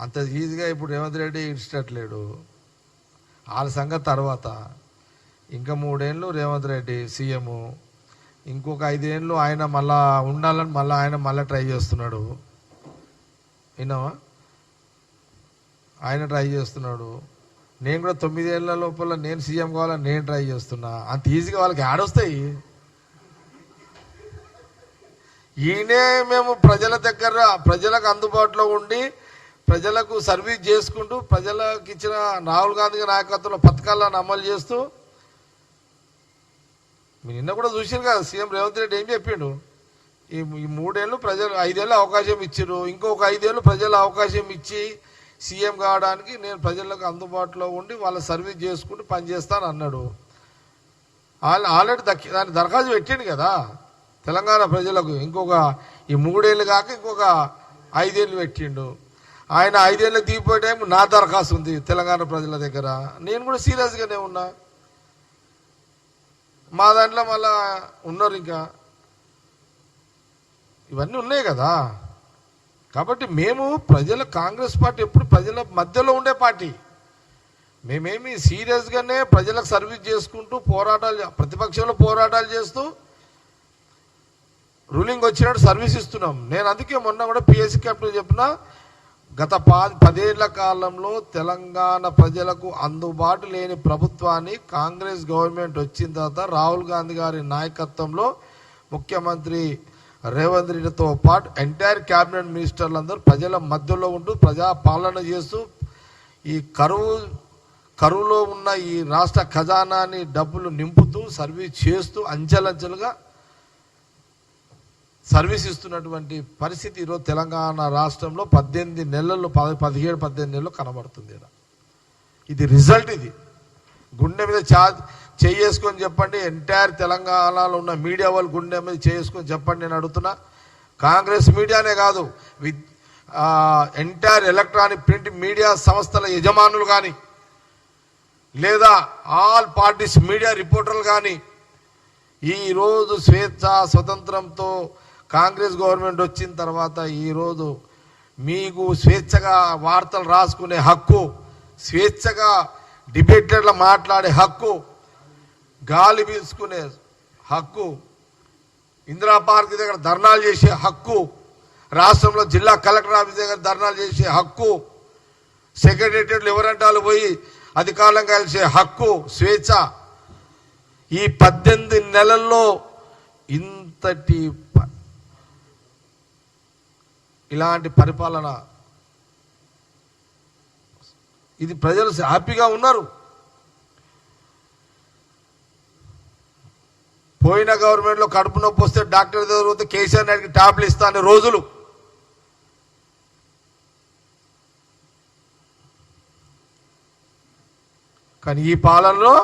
అంత ఈజీగా ఇప్పుడు రేవంత్ రెడ్డి ఇష్టట్లేడు. వాళ్ళ సంగతి తర్వాత. ఇంకా 3 ఏళ్ళు రేవంత్ రెడ్డి సీఎం, ఇంకొక 5 ఏళ్ళు ఆయన మళ్ళా ఉండాలని ఆయన మళ్ళీ ట్రై చేస్తున్నాడు. విన్నావా? ఆయన ట్రై చేస్తున్నాడు. నేను కూడా 9 ఏళ్ళ లోపల నేను సీఎం కావాలని నేను ట్రై చేస్తున్నా. అంత ఈజీగా వాళ్ళకి ఆడొస్తాయి. ఈయనే మేము ప్రజల దగ్గర ప్రజలకు అందుబాటులో ఉండి ప్రజలకు సర్వీస్ చేసుకుంటూ ప్రజలకు ఇచ్చిన రాహుల్ గాంధీ నాయకత్వంలో పథకాలను అమలు చేస్తూ, మీరు నిన్న కూడా చూసారు కదా సీఎం రేవంత్ రెడ్డి ఏం చెప్పిండు. ఈ 3 ఏళ్ళు ప్రజలు 5 ఏళ్ళు అవకాశం ఇచ్చారు, ఇంకొక 5 ఏళ్ళు ప్రజలు అవకాశం ఇచ్చి సీఎం కావడానికి నేను ప్రజలకు అందుబాటులో ఉండి వాళ్ళ సర్వీస్ చేసుకుంటూ పనిచేస్తాను అన్నాడు. ఆల్రెడీ దాన్ని దరఖాస్తు పెట్టిండు కదా తెలంగాణ ప్రజలకు. ఇంకొక ఈ 3 ఏళ్ళు కాక ఇంకొక 5 ఏళ్ళు పెట్టిండు. ఆయన 5 ఏళ్ళకి దిగిపోయే టైం నా దరఖాస్తు ఉంది తెలంగాణ ప్రజల దగ్గర. నేను కూడా సీరియస్గానే ఉన్నా. మా దాంట్లో మళ్ళా ఉన్నారు, ఇంకా ఇవన్నీ ఉన్నాయి కదా. కాబట్టి మేము కాంగ్రెస్ పార్టీ ఎప్పుడు ప్రజల మధ్యలో ఉండే పార్టీ. మేమేమి సీరియస్గానే ప్రజలకు సర్వీస్ చేసుకుంటూ ప్రతిపక్షంలో పోరాటాలు చేస్తూ రూలింగ్ వచ్చినట్టు సర్వీస్ ఇస్తున్నాం. నేను అందుకే మొన్న కూడా పిఎస్సి క్యాప్టెన్ చెప్పిన, గత 10 ఏళ్ల కాలంలో తెలంగాణ ప్రజలకు అందుబాటు లేని ప్రభుత్వాన్ని కాంగ్రెస్ గవర్నమెంట్ వచ్చిన తర్వాత రాహుల్ గాంధీ గారి నాయకత్వంలో ముఖ్యమంత్రి రేవంత్ రెడ్డితో పాటు ఎంటైర్ క్యాబినెట్ మినిస్టర్లందరూ ప్రజల మధ్యలో ఉంటూ ప్రజా పాలన చేస్తూ ఈ కరువులో ఉన్న ఈ రాష్ట్ర ఖజానాని డబ్బులు నింపుతూ సర్వీస్ చేస్తూ అంచెలంచెలుగా సర్వీస్ ఇస్తున్నటువంటి పరిస్థితి ఈరోజు తెలంగాణ రాష్ట్రంలో 17 నెలలు 17-18 నెలలు కనబడుతుంది. ఇది రిజల్ట్. ఇది గుండె మీద చేసుకొని చెప్పండి. ఎంటైర్ తెలంగాణలో ఉన్న మీడియా వాళ్ళు గుండె మీద చేసుకొని చెప్పండి. నేను అడుగుతున్నా, కాంగ్రెస్ మీడియానే కాదు, ఎంటైర్ ఎలక్ట్రానిక్ ప్రింట్ మీడియా సంస్థల యజమానులు కానీ లేదా ఆల్ పార్టీస్ మీడియా రిపోర్టర్లు కానీ ఈరోజు స్వతంత్రంతో కాంగ్రెస్ గవర్నమెంట్ వచ్చిన తర్వాత ఈరోజు మీకు స్వేచ్ఛగా వార్తలు రాసుకునే హక్కు, స్వేచ్ఛగా డిబేట్లలో మాట్లాడే హక్కు, గాలి పీల్చుకునే హక్కు, ఇందిరా పార్క్ దగ్గర ధర్నాలు చేసే హక్కు, రాష్ట్రంలో జిల్లా కలెక్టర్ ఆఫీస్ దగ్గర ధర్నాలు చేసే హక్కు, సెక్రటేరియట్లు ఎవరంటే వాళ్ళు పోయి అధికారులను కలిసే హక్కు, స్వేచ్ఛ, ఈ 18 నెలల్లో ఇంతటి ఇలాంటి పరిపాలన, ఇది ప్రజలు హ్యాపీగా ఉన్నారు. పోయిన గవర్నమెంట్లో కడుపు నొప్పి వస్తే డాక్టర్ దగ్గర పోతే కేసీఆర్ నాయుడికి టాబ్లెట్ ఇస్తానే రోజులు. కానీ ఈ పాలనలో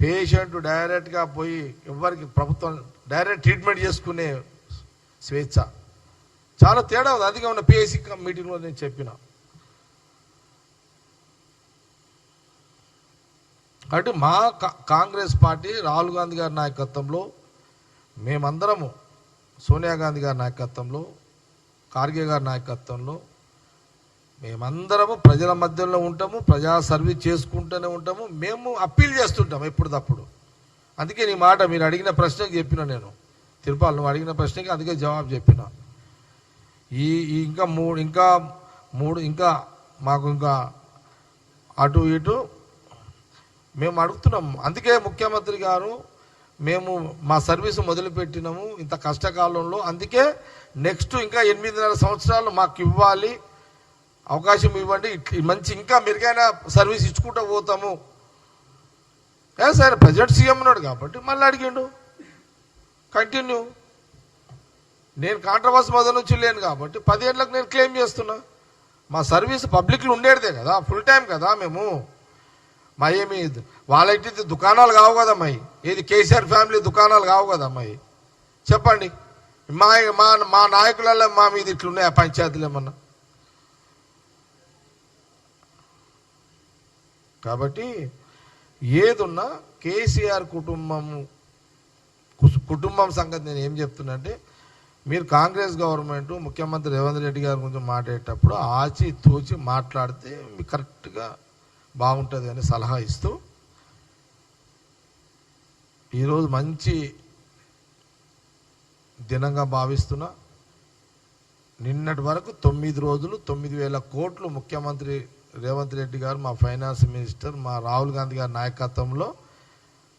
పేషెంట్ డైరెక్ట్గా పోయి ఎవరికి ప్రభుత్వం డైరెక్ట్ ట్రీట్మెంట్ చేసుకునే స్వేచ్ఛ చాలా తేడా ఉంది. అందుకే ఉన్న పిఎస్సి మీటింగ్లో నేను చెప్పిన. కాబట్టి మా కాంగ్రెస్ పార్టీ రాహుల్ గాంధీ గారి నాయకత్వంలో, మేమందరము సోనియా గాంధీ గారి నాయకత్వంలో, ఖార్గే గారి నాయకత్వంలో మేమందరము ప్రజల మధ్యలో ఉంటాము, ప్రజా సర్వీస్ చేసుకుంటూనే ఉంటాము. మేము అప్పీల్ చేస్తుంటాము ఎప్పటికప్పుడు. అందుకే నీ మాట మీరు అడిగిన ప్రశ్నకి చెప్పిన, నేను తిరుపాలు నువ్వు అడిగిన ప్రశ్నకి అందుకే జవాబు చెప్పిన. ఇంకా మాకు ఇంకా అటు ఇటు మేము అడుగుతున్నాం. అందుకే ముఖ్యమంత్రి గారు మేము మా సర్వీసు మొదలుపెట్టినాము ఇంత కష్టకాలంలో. అందుకే నెక్స్ట్ ఇంకా 8.5 సంవత్సరాలు మాకు ఇవ్వాలి, అవకాశం ఇవ్వండి, మంచి ఇంకా మెరుగైన సర్వీస్ ఇచ్చుకుంటూ పోతాము. సరే ప్రెసిడెంట్ సీఎం ఉన్నాడు కాబట్టి మళ్ళీ అడిగిండు, కంటిన్యూ. నేను కాంట్రవర్సీ మొదలు నుంచి లేను కాబట్టి 10 ఏళ్ళకు నేను క్లెయిమ్ చేస్తున్నా. మా సర్వీస్ పబ్లిక్లో ఉండేదే కదా, ఫుల్ టైం కదా మేము. మా ఏమి వాళ్ళకి దుకాణాలు కావు కదమ్మాయి, ఏది కేసీఆర్ ఫ్యామిలీ దుకాణాలు కావు కదమ్మాయి. చెప్పండి, మా నాయకులలో మా మీద ఇట్లున్నాయి ఆ పంచాయతీలు ఏమన్నా? కాబట్టి ఏదున్నా కేసీఆర్ కుటుంబం సంగతి నేను ఏం చెప్తున్నా అంటే, మీరు కాంగ్రెస్ గవర్నమెంట్ ముఖ్యమంత్రి రేవంత్ రెడ్డి గారి గురించి మాట్లాడేటప్పుడు ఆచి తూచి మాట్లాడితే మీకు కరెక్ట్గా బాగుంటుంది అని సలహా ఇస్తూ ఈరోజు మంచి దినంగా భావిస్తున్నా. నిన్నటి వరకు 9 రోజులు 9,000 కోట్లు ముఖ్యమంత్రి రేవంత్ రెడ్డి గారు, మా ఫైనాన్స్ మినిస్టర్, మా రాహుల్ గాంధీ గారి నాయకత్వంలో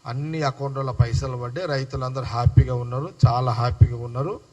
అన్ని అకౌంట్ల పైసలు పడ్డాయి. రైతులందరూ హ్యాపీగా ఉన్నారు, చాలా హ్యాపీగా ఉన్నారు.